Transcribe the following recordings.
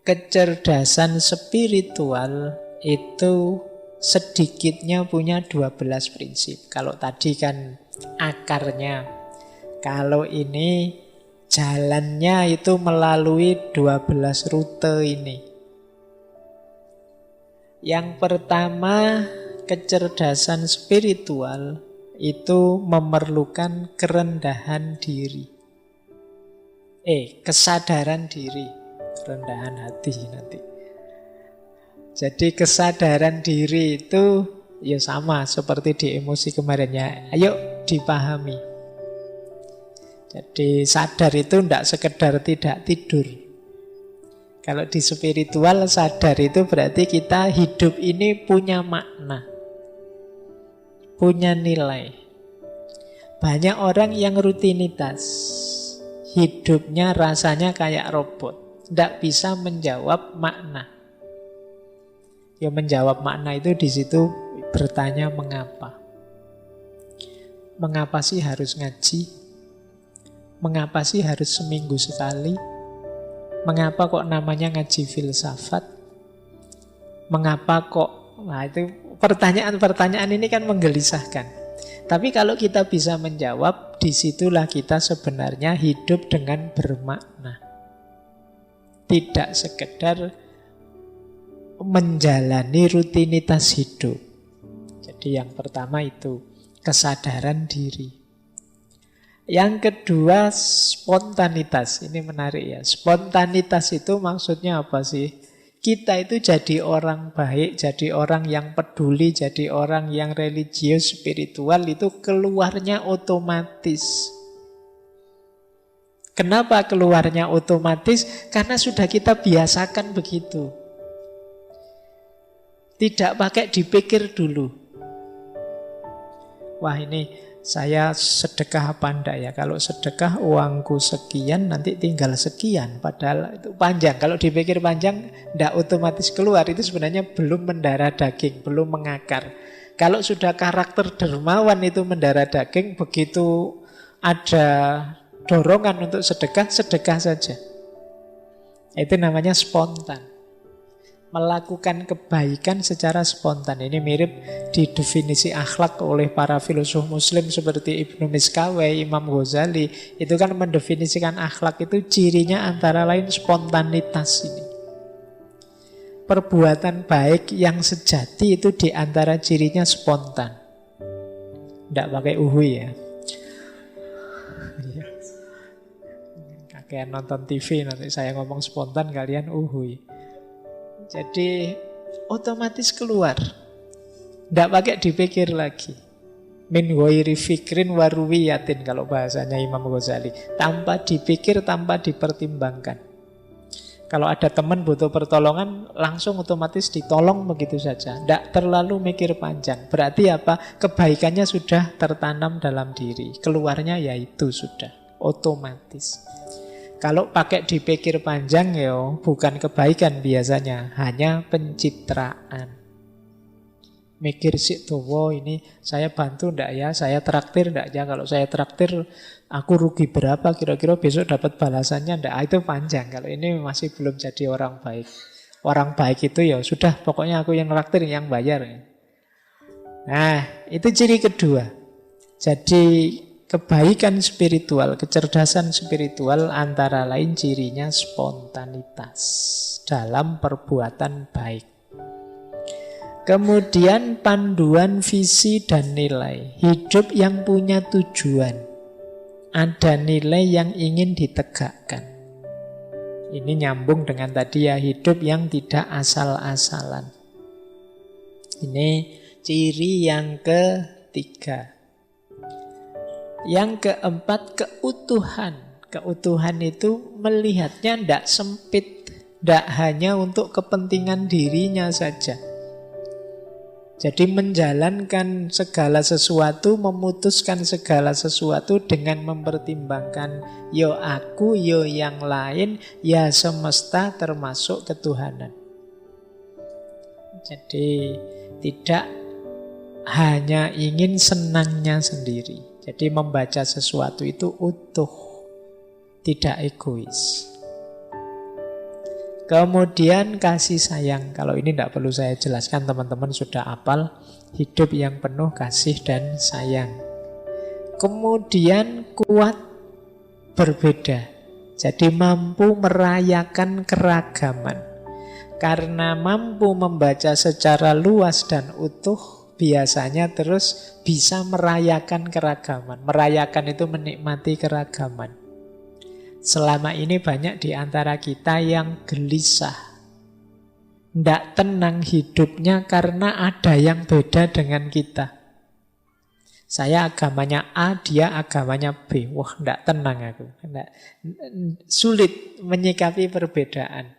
kecerdasan spiritual itu sedikitnya punya 12 prinsip. Kalau tadi kan akarnya, kalau ini jalannya itu melalui 12 rute ini. Yang pertama, kecerdasan spiritual itu memerlukan kerendahan diri. Kesadaran diri, kerendahan hati nanti. Jadi kesadaran diri itu ya sama seperti di emosi kemarinnya. Ayo dipahami. Jadi sadar itu tidak sekedar tidak tidur. Kalau di spiritual sadar itu berarti kita hidup ini punya makna, punya nilai. Banyak orang yang rutinitas, hidupnya rasanya kayak robot, tidak bisa menjawab makna. Ya menjawab makna itu di situ bertanya mengapa. Mengapa sih harus ngaji? Mengapa sih harus seminggu sekali? Mengapa kok namanya ngaji filsafat? Mengapa kok? Nah itu pertanyaan-pertanyaan ini kan menggelisahkan. Tapi kalau kita bisa menjawab, disitulah kita sebenarnya hidup dengan bermakna. Tidak sekedar menjalani rutinitas hidup. Jadi yang pertama itu kesadaran diri. Yang kedua spontanitas. Ini menarik ya. Spontanitas itu maksudnya apa sih? Kita itu jadi orang baik, jadi orang yang peduli, jadi orang yang religius, spiritual itu keluarnya otomatis. Kenapa keluarnya otomatis? Karena sudah kita biasakan begitu. Tidak pakai dipikir dulu. Wah ini saya sedekah apa enggak ya? Kalau sedekah uangku sekian, nanti tinggal sekian. Padahal itu panjang. Kalau dipikir panjang, enggak otomatis keluar. Itu sebenarnya belum mendarah daging, belum mengakar. Kalau sudah karakter dermawan itu mendarah daging, begitu ada dorongan untuk sedekah, sedekah saja. Itu namanya spontan. Melakukan kebaikan secara spontan. Ini mirip didefinisi akhlak oleh para filosof muslim seperti Ibnu Miskawai, Imam Ghazali. Itu kan mendefinisikan akhlak itu cirinya antara lain spontanitas ini. Perbuatan baik yang sejati itu diantara cirinya spontan. Tidak pakai uhui ya. Kakek nonton TV nanti saya ngomong spontan, kalian uhui. Jadi otomatis keluar. Tidak pakai dipikir lagi. Min ghairi fikrin waruwiyatin kalau bahasanya Imam Ghazali. Tanpa dipikir, tanpa dipertimbangkan. Kalau ada teman butuh pertolongan, langsung otomatis ditolong begitu saja. Tidak terlalu mikir panjang. Berarti apa? Kebaikannya sudah tertanam dalam diri. Keluarnya yaitu sudah otomatis. Kalau pakai dipikir panjang ya bukan kebaikan biasanya, hanya pencitraan. Mikir sih tuh, ini saya bantu ndak ya, saya traktir ndak ya, kalau saya traktir aku rugi berapa, kira-kira besok dapat balasannya ndak, itu panjang. Kalau ini masih belum jadi orang baik. Orang baik itu ya sudah, pokoknya aku yang traktir, yang bayar. Nah, itu ciri kedua. Jadi kebaikan spiritual, kecerdasan spiritual antara lain cirinya spontanitas dalam perbuatan baik. Kemudian panduan visi dan nilai. Hidup yang punya tujuan. Ada nilai yang ingin ditegakkan. Ini nyambung dengan tadi ya, hidup yang tidak asal-asalan. Ini ciri yang ketiga. Yang keempat, keutuhan. Keutuhan itu melihatnya tidak sempit, tidak hanya untuk kepentingan dirinya saja. Jadi menjalankan segala sesuatu, memutuskan segala sesuatu dengan mempertimbangkan yo aku, yo yang lain, ya semesta termasuk ketuhanan. Jadi tidak hanya ingin senangnya sendiri. Jadi membaca sesuatu itu utuh, tidak egois. Kemudian kasih sayang. Kalau ini tidak perlu saya jelaskan, teman-teman sudah hafal. Hidup yang penuh kasih dan sayang. Kemudian kuat berbeda. Jadi mampu merayakan keragaman. Karena mampu membaca secara luas dan utuh, biasanya terus bisa merayakan keragaman. Merayakan itu menikmati keragaman. Selama ini banyak di antara kita yang gelisah. Tidak tenang hidupnya karena ada yang beda dengan kita. Saya agamanya A, dia agamanya B. Wah, tidak tenang aku. Sulit menyikapi perbedaan.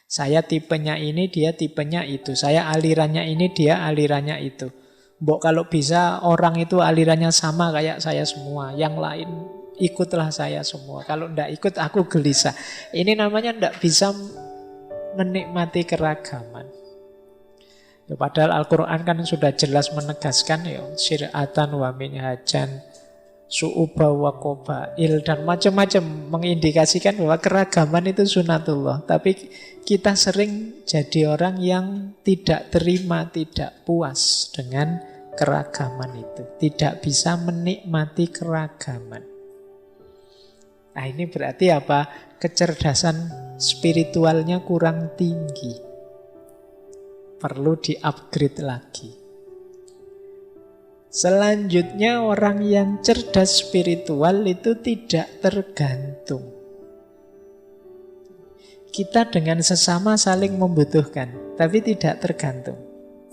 Saya tipenya ini, dia tipenya itu. Saya alirannya ini, dia alirannya itu. Mbok kalau bisa orang itu alirannya sama kayak saya semua. Yang lain ikutlah saya semua. Kalau tidak ikut aku gelisah. Ini namanya tidak bisa menikmati keragaman. Ya, padahal Al-Quran kan sudah jelas menegaskan ya, syir'atan wa minhajan, su'uba wa qabail, dan macam-macam mengindikasikan bahwa keragaman itu sunatullah. Tapi kita sering jadi orang yang tidak terima, tidak puas dengan keragaman itu. Tidak bisa menikmati keragaman. Nah, ini berarti apa? Kecerdasan spiritualnya kurang tinggi. Perlu di-upgrade lagi. Selanjutnya, orang yang cerdas spiritual itu tidak tergantung. Kita dengan sesama saling membutuhkan, tapi tidak tergantung.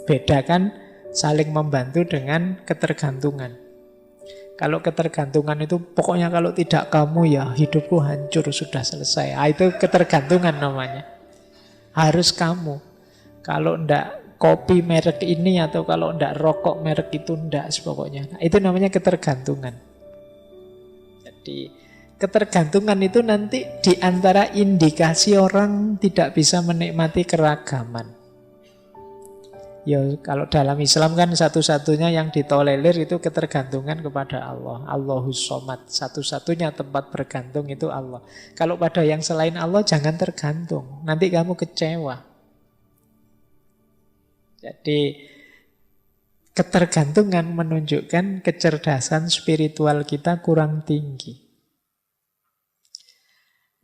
Bedakan saling membantu dengan ketergantungan. Kalau ketergantungan itu pokoknya kalau tidak kamu ya hidupku hancur, sudah selesai. Itu ketergantungan namanya. Harus kamu. Kalau ndak kopi merek ini atau kalau ndak rokok merek itu ndak pokoknya. Nah, itu namanya ketergantungan. Jadi ketergantungan itu nanti diantara indikasi orang tidak bisa menikmati keragaman. Ya, kalau dalam Islam kan satu-satunya yang ditolerir itu ketergantungan kepada Allah. Allahus Somad. Satu-satunya tempat bergantung itu Allah. Kalau pada yang selain Allah jangan tergantung. Nanti kamu kecewa. Jadi ketergantungan menunjukkan kecerdasan spiritual kita kurang tinggi.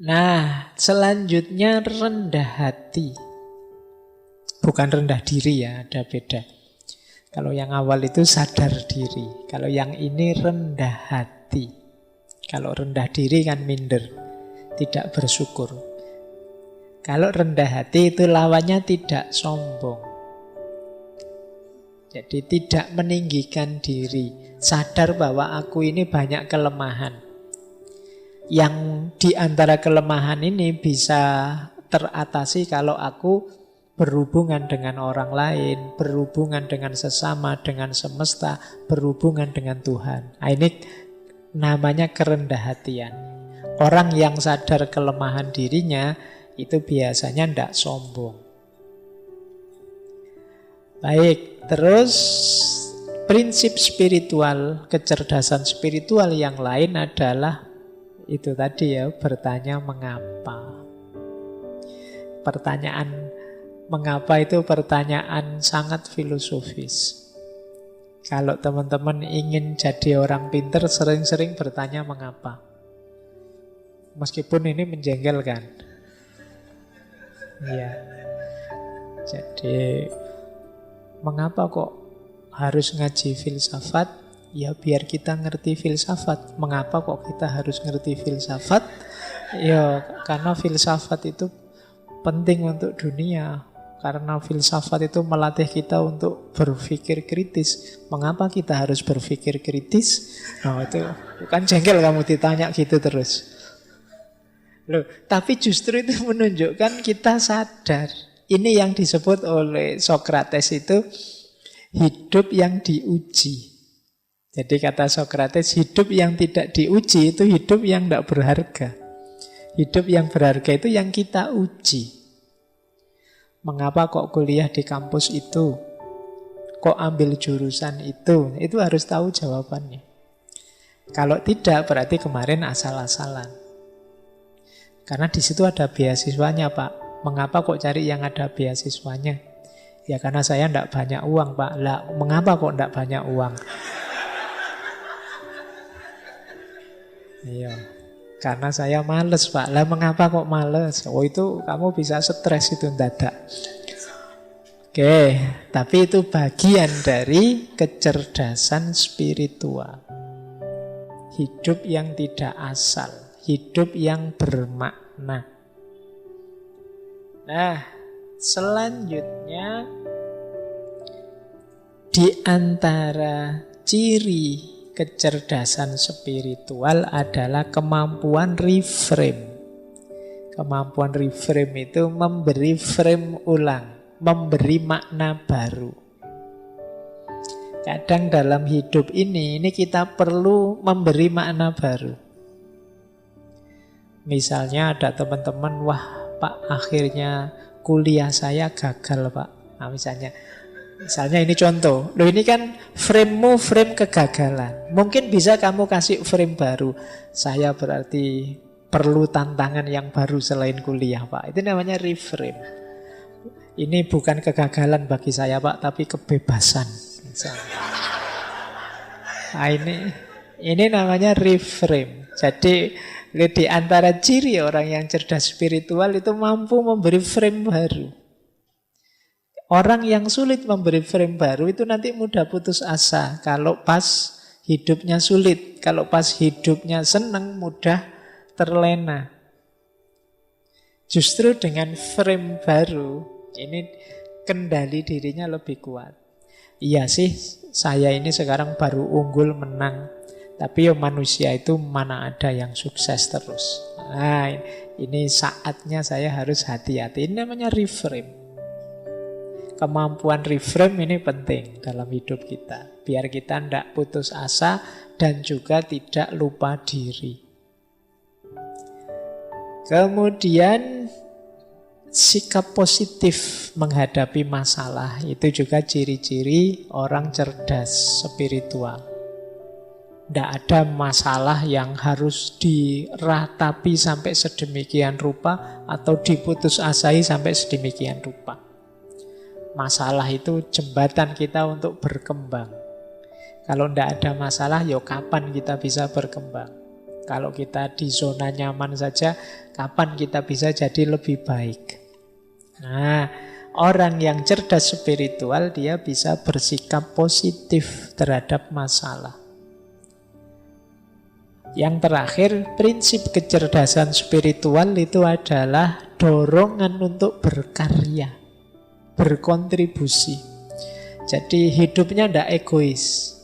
Nah, selanjutnya rendah hati. Bukan rendah diri ya, ada beda. Kalau yang awal itu sadar diri. Kalau yang ini rendah hati. Kalau rendah diri kan minder, tidak bersyukur. Kalau rendah hati itu lawannya tidak sombong. Jadi tidak meninggikan diri. Sadar bahwa aku ini banyak kelemahan. Yang di antara kelemahan ini bisa teratasi kalau aku berhubungan dengan orang lain, berhubungan dengan sesama, dengan semesta, berhubungan dengan Tuhan. Nah, ini namanya kerendah hatian. Orang yang sadar kelemahan dirinya itu biasanya tidak sombong. Baik, terus prinsip spiritual, kecerdasan spiritual yang lain adalah itu tadi ya, bertanya mengapa. Pertanyaan mengapa itu pertanyaan sangat filosofis. Kalau teman-teman ingin jadi orang pintar, sering-sering bertanya mengapa. Meskipun ini menjengkelkan. Iya. Jadi mengapa kok harus ngaji filsafat? Ya biar kita ngerti filsafat. Mengapa kok kita harus ngerti filsafat? Ya karena filsafat itu penting untuk dunia. Karena filsafat itu melatih kita untuk berpikir kritis. Mengapa kita harus berpikir kritis? Nah itu bukan jengkel kamu ditanya gitu terus. Loh, tapi justru itu menunjukkan kita sadar. Ini yang disebut oleh Sokrates itu hidup yang diuji. Jadi kata Sokrates, hidup yang tidak diuji itu hidup yang tidak berharga. Hidup yang berharga itu yang kita uji. Mengapa kok kuliah di kampus itu? Kok ambil jurusan itu? Itu harus tahu jawabannya. Kalau tidak, berarti kemarin asal-asalan. Karena di situ ada beasiswanya, Pak. Mengapa kok cari yang ada beasiswanya? Ya karena saya tidak banyak uang, Pak. Lah, mengapa kok tidak banyak uang? Iya, karena saya males, Pak. Lah mengapa kok males? Oh itu kamu bisa stres itu mendadak. Oke, tapi itu bagian dari kecerdasan spiritual. Hidup yang tidak asal, hidup yang bermakna. Nah, selanjutnya di antara ciri kecerdasan spiritual adalah kemampuan reframe. Kemampuan reframe itu memberi frame ulang, memberi makna baru. Kadang dalam hidup ini kita perlu memberi makna baru. Misalnya ada teman-teman, wah Pak, akhirnya kuliah saya gagal Pak. Nah, misalnya ini contoh. Loh ini kan frame-mu frame kegagalan. Mungkin bisa kamu kasih frame baru. Saya berarti perlu tantangan yang baru selain kuliah Pak. Itu namanya reframe. Ini bukan kegagalan bagi saya Pak, tapi kebebasan. Nah, ini namanya reframe. Jadi di antara ciri orang yang cerdas spiritual itu mampu memberi frame baru. Orang yang sulit memberi frame baru itu nanti mudah putus asa. Kalau pas hidupnya sulit, kalau pas hidupnya senang, mudah terlena. Justru dengan frame baru, ini kendali dirinya lebih kuat. Iya sih, saya ini sekarang baru unggul menang. Tapi manusia itu mana ada yang sukses terus. Nah, ini saatnya saya harus hati-hati. Ini namanya reframe. Kemampuan reframe ini penting dalam hidup kita. Biar kita tidak putus asa dan juga tidak lupa diri. Kemudian sikap positif menghadapi masalah itu juga ciri-ciri orang cerdas spiritual. Tidak ada masalah yang harus diratapi sampai sedemikian rupa atau diputus asai sampai sedemikian rupa. Masalah itu jembatan kita untuk berkembang. Kalau tidak ada masalah, ya kapan kita bisa berkembang? Kalau kita di zona nyaman saja, kapan kita bisa jadi lebih baik? Nah, orang yang cerdas spiritual dia bisa bersikap positif terhadap masalah. Yang terakhir, prinsip kecerdasan spiritual itu adalah dorongan untuk berkarya, berkontribusi. Jadi hidupnya tidak egois.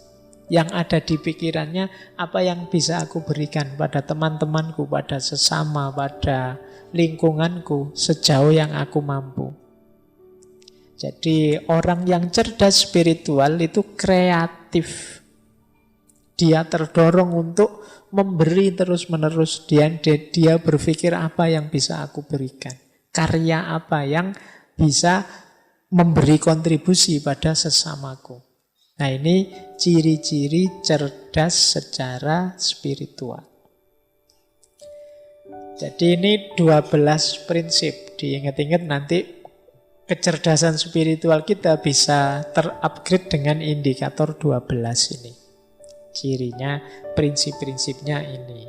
Yang ada di pikirannya, apa yang bisa aku berikan pada teman-temanku, pada sesama, pada lingkunganku sejauh yang aku mampu. Jadi orang yang cerdas spiritual itu kreatif. Dia terdorong untuk memberi terus-menerus. Dia berpikir apa yang bisa aku berikan. Karya apa yang bisa memberi kontribusi pada sesamaku. Nah ini ciri-ciri cerdas secara spiritual. Jadi ini 12 prinsip. Diingat-ingat nanti kecerdasan spiritual kita bisa terupgrade dengan indikator 12 ini. Cirinya, prinsip-prinsipnya ini.